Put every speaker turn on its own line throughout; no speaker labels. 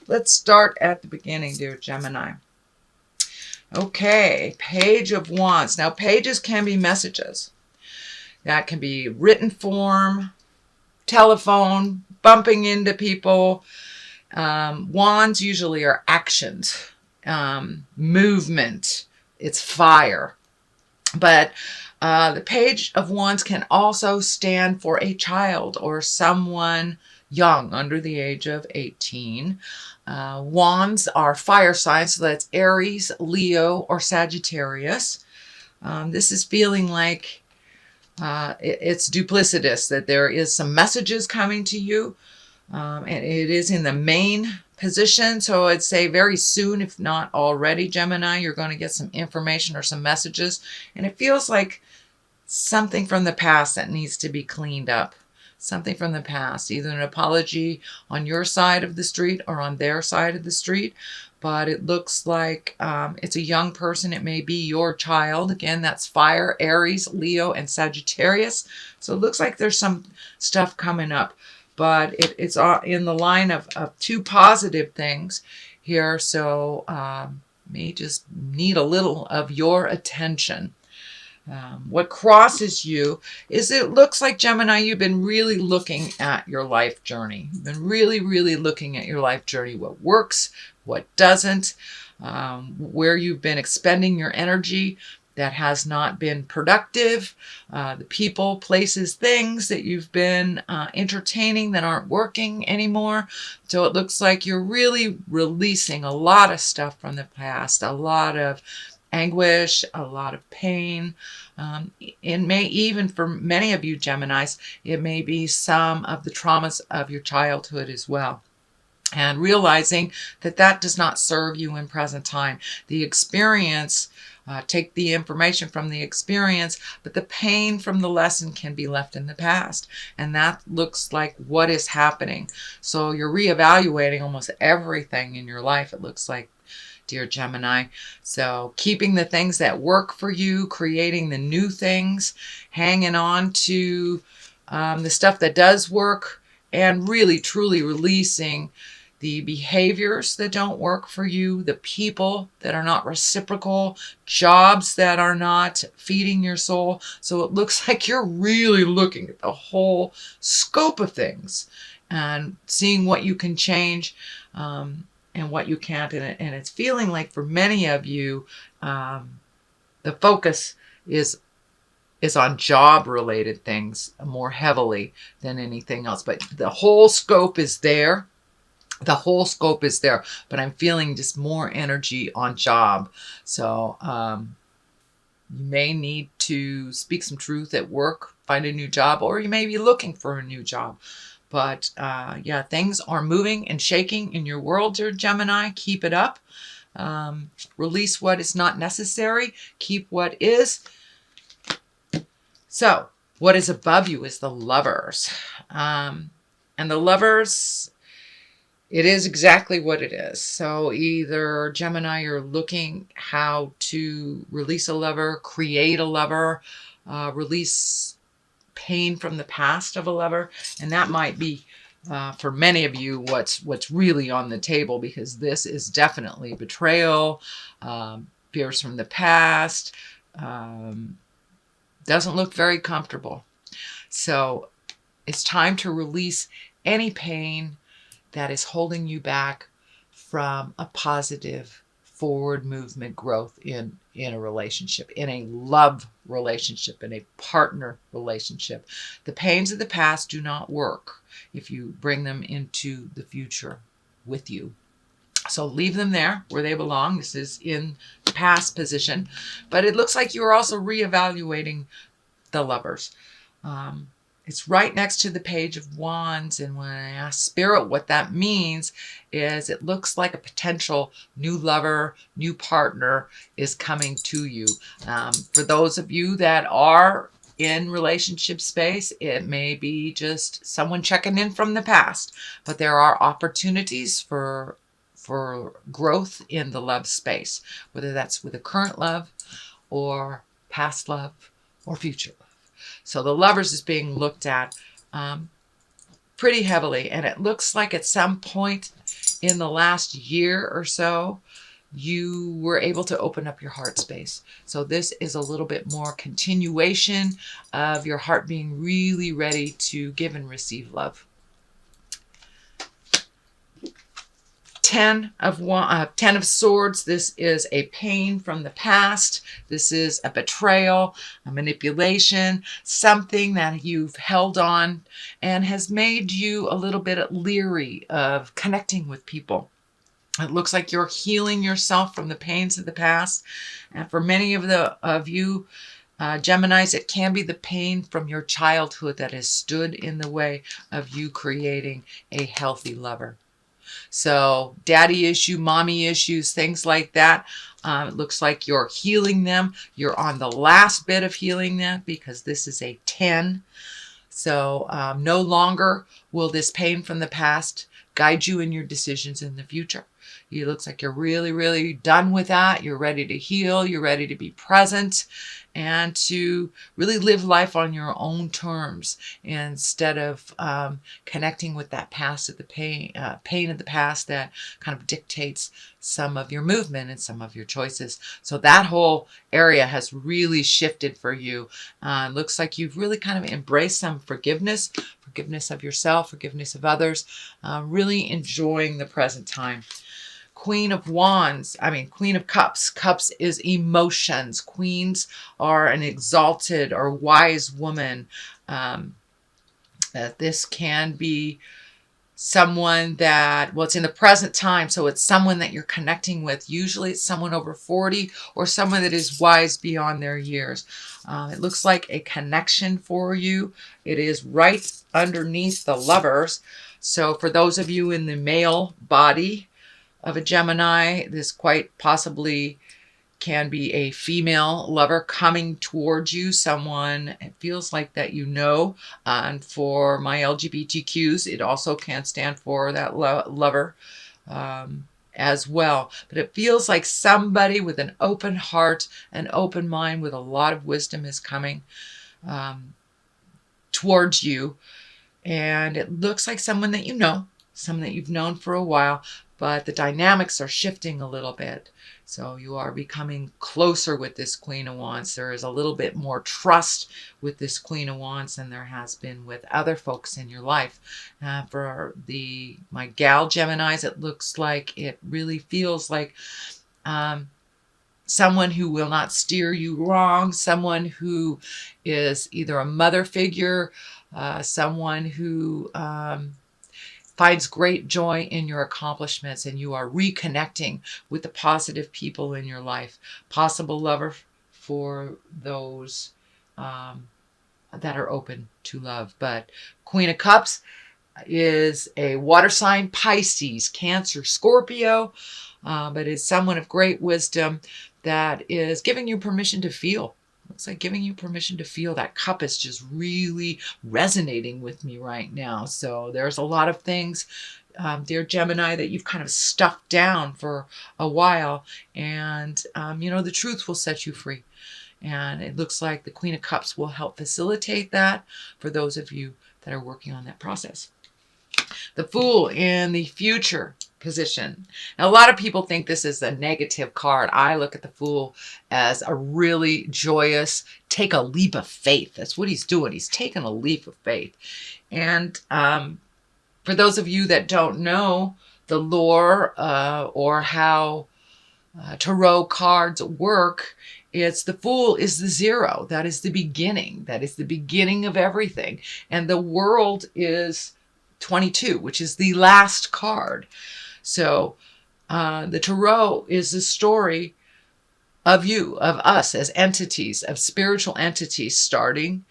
let's start at the beginning, dear Gemini. Okay, Page of Wands. Now, pages can be messages. That can be written form, telephone, bumping into people. Wands usually are actions, movement. It's fire. But the Page of Wands can also stand for a child or someone young, under the age of 18. Wands are fire signs, so that's Aries, Leo, or Sagittarius. This is feeling like it's duplicitous, that there is some messages coming to you, and it is in the main position. So I'd say very soon, if not already, Gemini, you're going to get some information or some messages, and it feels like something from the past that needs to be cleaned up. Something from the past, either an apology on your side of the street or on their side of the street. But it looks like it's a young person. It may be your child. Again, that's fire, Aries, Leo, and Sagittarius. So it looks like there's some stuff coming up. But it's in the line of two positive things here. So may just need a little of your attention. What crosses you is it looks like, Gemini, you've been really looking at your life journey. You've been really, really looking at your life journey, what works, what doesn't, where you've been expending your energy that has not been productive, the people, places, things that you've been entertaining that aren't working anymore. So it looks like you're really releasing a lot of stuff from the past, a lot of anguish, a lot of pain. It may even, for many of you Geminis, it may be some of the traumas of your childhood as well. And realizing that that does not serve you in present time. The experience, take the information from the experience, but the pain from the lesson can be left in the past. And that looks like what is happening. So you're reevaluating almost everything in your life, it looks like, dear Gemini. So keeping the things that work for you, creating the new things, hanging on to the stuff that does work, and really truly releasing the behaviors that don't work for you, the people that are not reciprocal, jobs that are not feeding your soul. So it looks like you're really looking at the whole scope of things and seeing what you can change, and what you can't. And it's feeling like for many of you, the focus is on job-related things more heavily than anything else. But the whole scope is there. The whole scope is there. But I'm feeling just more energy on job. So you may need to speak some truth at work, find a new job, or you may be looking for a new job. But yeah, things are moving and shaking in your world, dear Gemini. Keep it up. Release what is not necessary. Keep what is. So what is above you is the Lovers. And the Lovers, it is exactly what it is. So either, Gemini, you're looking how to release a lover, create a lover, release pain from the past of a lover, and that might be for many of you what's really on the table, because this is definitely betrayal, fears from the past, doesn't look very comfortable. So it's time to release any pain that is holding you back from a positive forward movement, growth in a relationship, in a love relationship, in a partner relationship. The pains of the past do not work if you bring them into the future with you. So leave them there where they belong. This is in the past position, but it looks like you're also reevaluating the Lovers. It's right next to the Page of Wands. And when I ask Spirit what that means, is it looks like a potential new lover, new partner is coming to you. For those of you that are in relationship space, it may be just someone checking in from the past, but there are opportunities for growth in the love space, whether that's with a current love or past love or future love. So the Lovers is being looked at pretty heavily, and it looks like at some point in the last year or so, you were able to open up your heart space. So this is a little bit more continuation of your heart being really ready to give and receive love. 10 of Swords. This is a pain from the past. This is a betrayal, a manipulation, something that you've held on and has made you a little bit leery of connecting with people. It looks like you're healing yourself from the pains of the past. And for many of you, Geminis, it can be the pain from your childhood that has stood in the way of you creating a healthy lover. So daddy issue, mommy issues, things like that. It looks like you're healing them. You're on the last bit of healing them because this is a 10. So no longer will this pain from the past guide you in your decisions in the future. It looks like you're really, really done with that. You're ready to heal. You're ready to be present and to really live life on your own terms instead of connecting with that past of the pain of the past that kind of dictates some of your movement and some of your choices. So that whole area has really shifted for you. Looks like you've really kind of embraced some forgiveness of yourself, forgiveness of others, really enjoying the present time. Queen of Cups. Cups is emotions. Queens are an exalted or wise woman. This can be someone that, well, it's in the present time, so it's someone that you're connecting with. Usually it's someone over 40 or someone that is wise beyond their years. It looks like a connection for you. It is right underneath the Lovers. So for those of you in the male body of a Gemini, this quite possibly can be a female lover coming towards you, someone it feels like that you know. And for my LGBTQs, it also can stand for that lover as well. But it feels like somebody with an open heart, an open mind, with a lot of wisdom is coming towards you. And it looks like someone that you know, someone that you've known for a while, but the dynamics are shifting a little bit. So you are becoming closer with this Queen of Wands. There is a little bit more trust with this Queen of Wands than there has been with other folks in your life. For my gal Geminis, it looks like it really feels like someone who will not steer you wrong, someone who is either a mother figure, someone who finds great joy in your accomplishments, and you are reconnecting with the positive people in your life. Possible lover for those that are open to love. But Queen of Cups is a water sign, Pisces, Cancer, Scorpio, but it's someone of great wisdom that is giving you permission to feel. Looks like giving you permission to feel. That cup is just really resonating with me right now. So there's a lot of things, dear Gemini, that you've kind of stuffed down for a while. And, the truth will set you free. And it looks like the Queen of Cups will help facilitate that for those of you that are working on that process. The Fool in the future position. Now, a lot of people think this is a negative card. I look at the Fool as a really joyous, take a leap of faith. That's what he's doing. He's taking a leap of faith. And for those of you that don't know the lore or how tarot cards work, it's the Fool is the 0. That is the beginning. That is the beginning of everything. And the World is 22, which is the last card. So the Tarot is the story of you, of us as entities, of spiritual entities, starting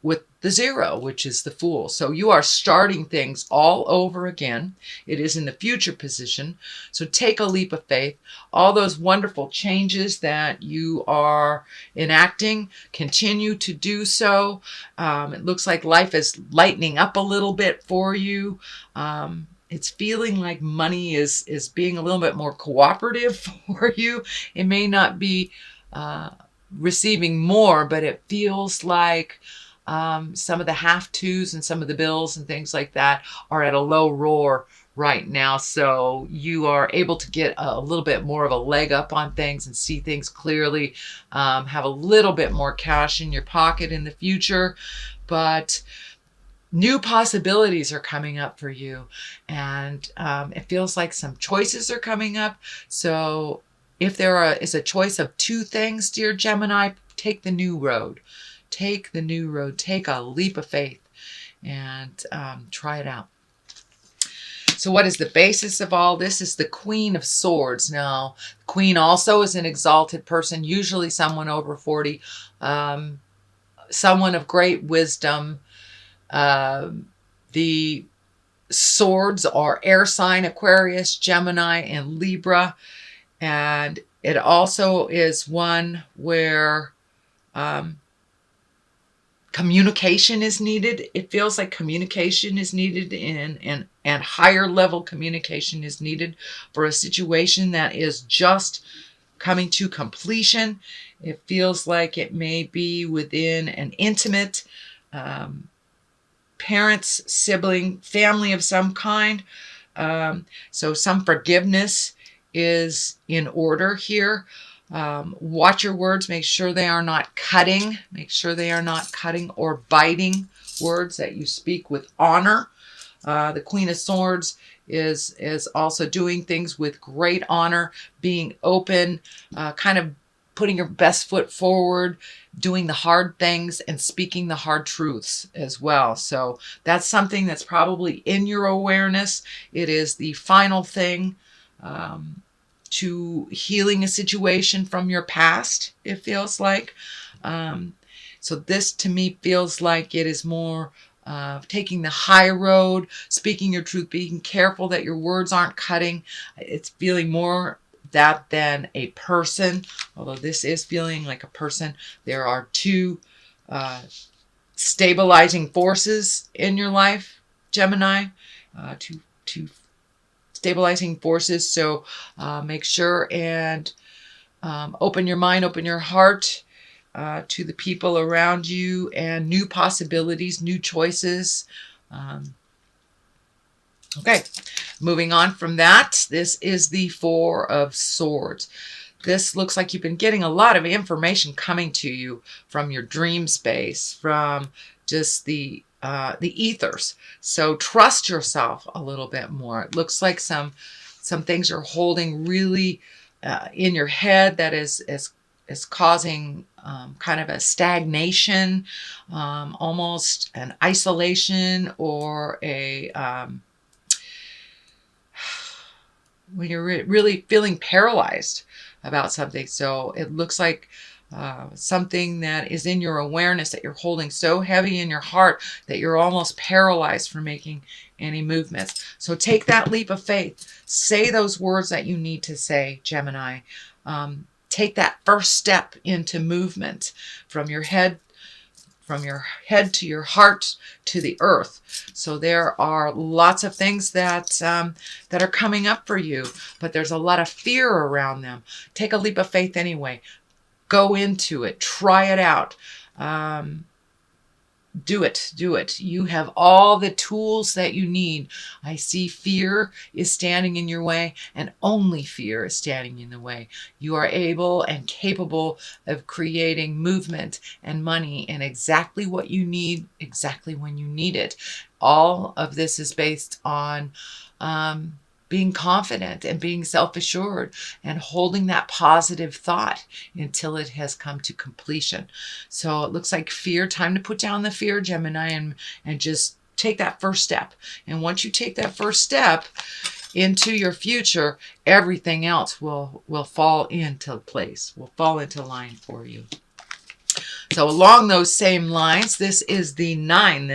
with the 0, which is the Fool. So you are starting things all over again. It is in the future position. So take a leap of faith. All those wonderful changes that you are enacting, continue to do so. It looks like life is lightening up a little bit for you. It's feeling like money is being a little bit more cooperative for you. It may not be receiving more, but it feels like some of the have-tos and some of the bills and things like that are at a low roar right now. So you are able to get a little bit more of a leg up on things and see things clearly, have a little bit more cash in your pocket in the future. But new possibilities are coming up for you. And it feels like some choices are coming up. So if there is a choice of two things, dear Gemini, take the new road. Take the new road. Take a leap of faith and try it out. So what is the basis of all this? Is the Queen of Swords. Now, Queen also is an exalted person, usually someone over 40, someone of great wisdom. The swords are air sign, Aquarius, Gemini, and Libra. And it also is one where communication is needed. It feels like communication is needed and higher level communication is needed for a situation that is just coming to completion. It feels like it may be within an intimate parents, sibling, family of some kind. So some forgiveness is in order here. Watch your words. Make sure they are not cutting. Make sure they are not cutting or biting words, that you speak with honor. The Queen of Swords is also doing things with great honor, being open, kind of putting your best foot forward, doing the hard things and speaking the hard truths as well. So that's something that's probably in your awareness. It is the final thing to healing a situation from your past, it feels like. So this to me feels like it is more taking the high road, speaking your truth, being careful that your words aren't cutting. It's feeling more that than a person, although this is feeling like a person. There are two stabilizing forces in your life, Gemini, two stabilizing forces. So make sure and open your mind, open your heart to the people around you and new possibilities, new choices. Okay, moving on from that, this is the Four of Swords. This looks like you've been getting a lot of information coming to you from your dream space, from just the ethers. So trust yourself a little bit more. It looks like some things you're holding really in your head that is causing kind of a stagnation, almost an isolation, or a when you're really feeling paralyzed about something. So it looks like something that is in your awareness that you're holding so heavy in your heart that you're almost paralyzed from making any movements. So take that leap of faith. Say those words that you need to say, Gemini. Take that first step into movement from your head to your heart to the earth. So there are lots of things that are coming up for you, but there's a lot of fear around them. Take a leap of faith anyway. Go into it. Try it out. Do it. You have all the tools that you need. I see fear is standing in your way, and only fear is standing in the way. You are able and capable of creating movement and money and exactly what you need, exactly when you need it. All of this is based on being confident and being self-assured and holding that positive thought until it has come to completion. So it looks like fear, time to put down the fear, Gemini, and just take that first step. And once you take that first step into your future, everything else will fall into place, will fall into line for you. So along those same lines, this is the Nine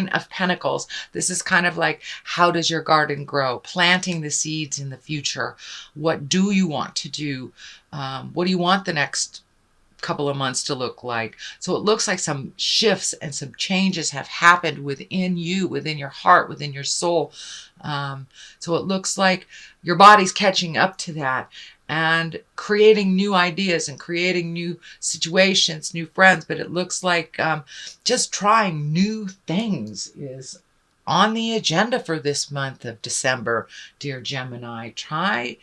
of Pentacles. This is kind of like, how does your garden grow? Planting the seeds in the future. What do you want to do? What do you want the next couple of months to look like? So it looks like some shifts and some changes have happened within you, within your heart, within your soul. So it looks like your body's catching up to that and creating new ideas and creating new situations, new friends. But it looks like just trying new things is on the agenda for this month of December, dear Gemini. Try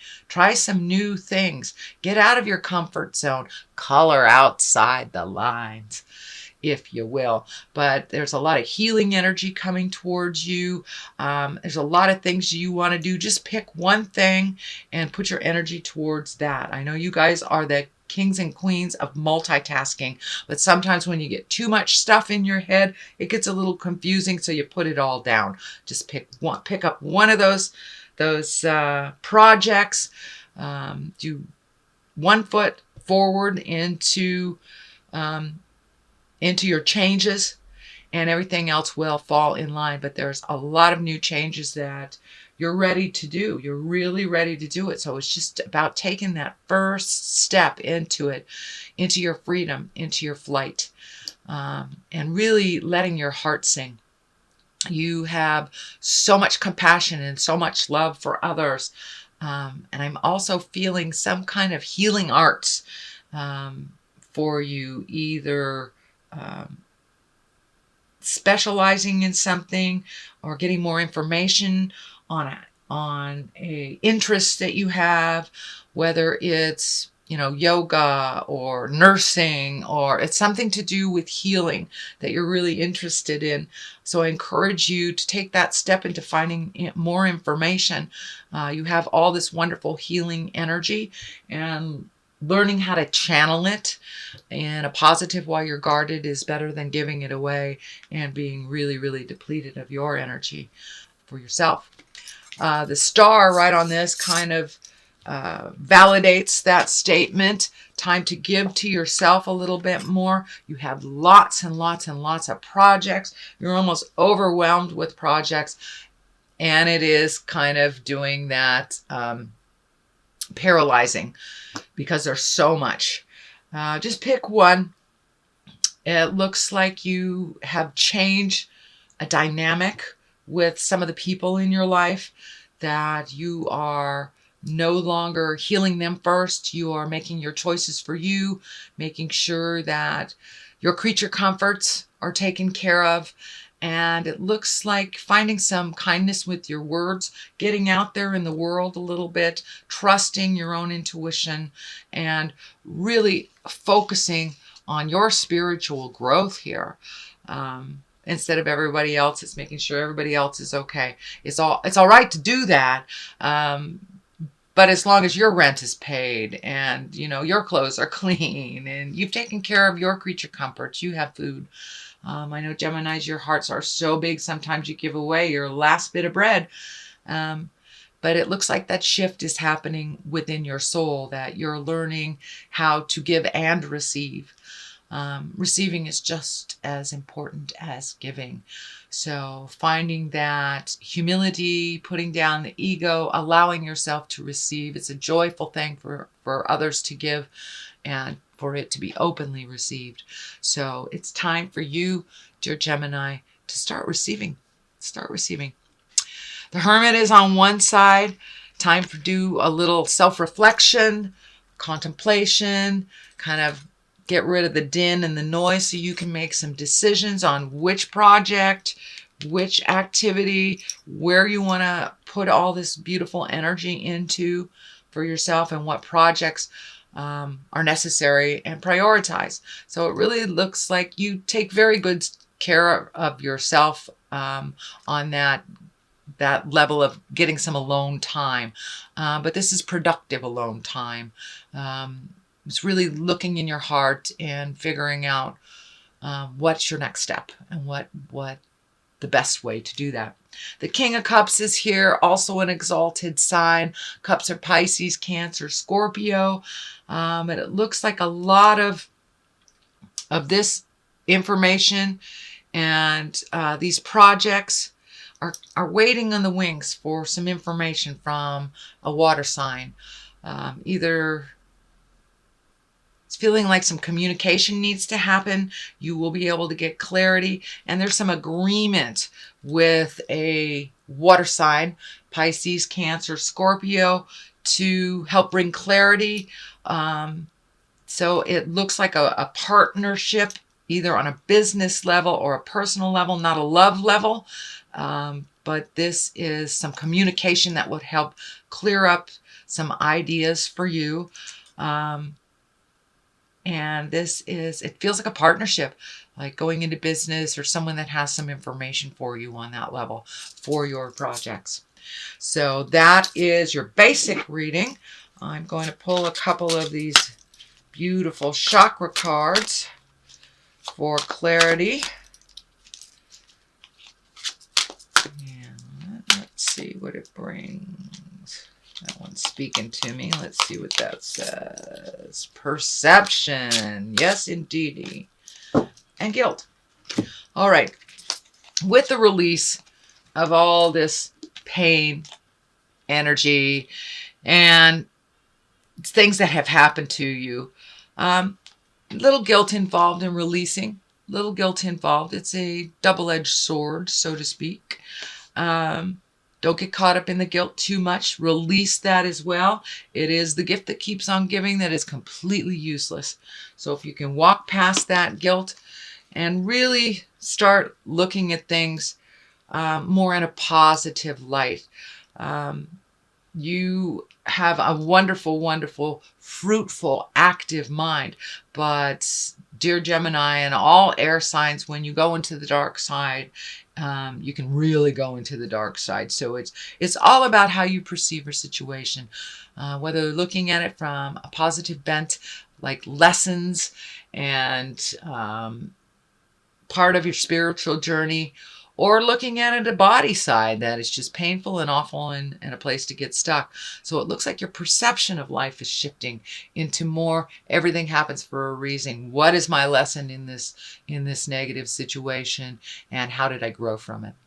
some new things. Get out of your comfort zone. Color outside the lines, if you will. But there's a lot of healing energy coming towards you. There's a lot of things you want to do. Just pick one thing and put your energy towards that. I know you guys are the kings and queens of multitasking, but sometimes when you get too much stuff in your head, it gets a little confusing, so you put it all down. Just pick up one of those projects. Do one foot forward into your changes, and everything else will fall in line. But there's a lot of new changes that you're ready to do. You're really ready to do it. So it's just about taking that first step into it, into your freedom, into your flight, and really letting your heart sing. You have so much compassion and so much love for others. And I'm also feeling some kind of healing arts for you, either specializing in something or getting more information on a interest that you have, whether it's yoga or nursing, or it's something to do with healing that you're really interested in. So I encourage you to take that step into finding more information. You have all this wonderful healing energy, and learning how to channel it in a positive while you're guarded is better than giving it away and being really, really depleted of your energy for yourself. The star right on this kind of validates that statement. Time to give to yourself a little bit more. You have lots and lots and lots of projects. You're almost overwhelmed with projects, and it is kind of doing that paralyzing because there's so much. Just pick one. It looks like you have changed a dynamic with some of the people in your life, that you are no longer healing them first. You are making your choices for you, making sure that your creature comforts are taken care of. And it looks like finding some kindness with your words, getting out there in the world a little bit, trusting your own intuition, and really focusing on your spiritual growth here. Instead of everybody else, it's making sure everybody else is okay. It's all right to do that. But as long as your rent is paid and, your clothes are clean and you've taken care of your creature comforts, you have food. I know Geminis, your hearts are so big, sometimes you give away your last bit of bread. But it looks like that shift is happening within your soul, that you're learning how to give and receive. Receiving is just as important as giving. So finding that humility, putting down the ego, allowing yourself to receive. It's a joyful thing for others to give and for it to be openly received. So it's time for you, dear Gemini, to start receiving. Start receiving. The Hermit is on one side. Time to do a little self-reflection, contemplation, kind of get rid of the din and the noise so you can make some decisions on which project, which activity, where you want to put all this beautiful energy into for yourself, and what projects are necessary, and prioritize. So it really looks like you take very good care of yourself on that level of getting some alone time. But this is productive alone time. It's really looking in your heart and figuring out what's your next step and what the best way to do that. The King of Cups is here, also an exalted sign. Cups are Pisces, Cancer, Scorpio. And it looks like a lot of this information and these projects are waiting on the wings for some information from a water sign. Either it's feeling like some communication needs to happen. You will be able to get clarity. And there's some agreement with a water sign, Pisces, Cancer, Scorpio, to help bring clarity. So it looks like a partnership, either on a business level or a personal level, not a love level. But this is some communication that would help clear up some ideas for you. And it feels like a partnership, like going into business or someone that has some information for you on that level for your projects. So that is your basic reading. I'm going to pull a couple of these beautiful chakra cards for clarity. And let's see what it brings. That one's speaking to me. Let's see what that says. Perception. Yes, indeedy. And guilt. All right. With the release of all this pain, energy, and things that have happened to you, little guilt involved in releasing. Little guilt involved. It's a double-edged sword, so to speak. Don't get caught up in the guilt too much. Release that as well. It is the gift that keeps on giving that is completely useless. So if you can walk past that guilt and really start looking at things more in a positive light, you have a wonderful, wonderful, fruitful, active mind. But dear Gemini and all air signs, when you go into the dark side, you can really go into the dark side. So it's all about how you perceive a situation, whether looking at it from a positive bent, like lessons and part of your spiritual journey, or looking at it a body side that is just painful and awful and a place to get stuck. So it looks like your perception of life is shifting into more everything happens for a reason. What is my lesson in this negative situation, and how did I grow from it?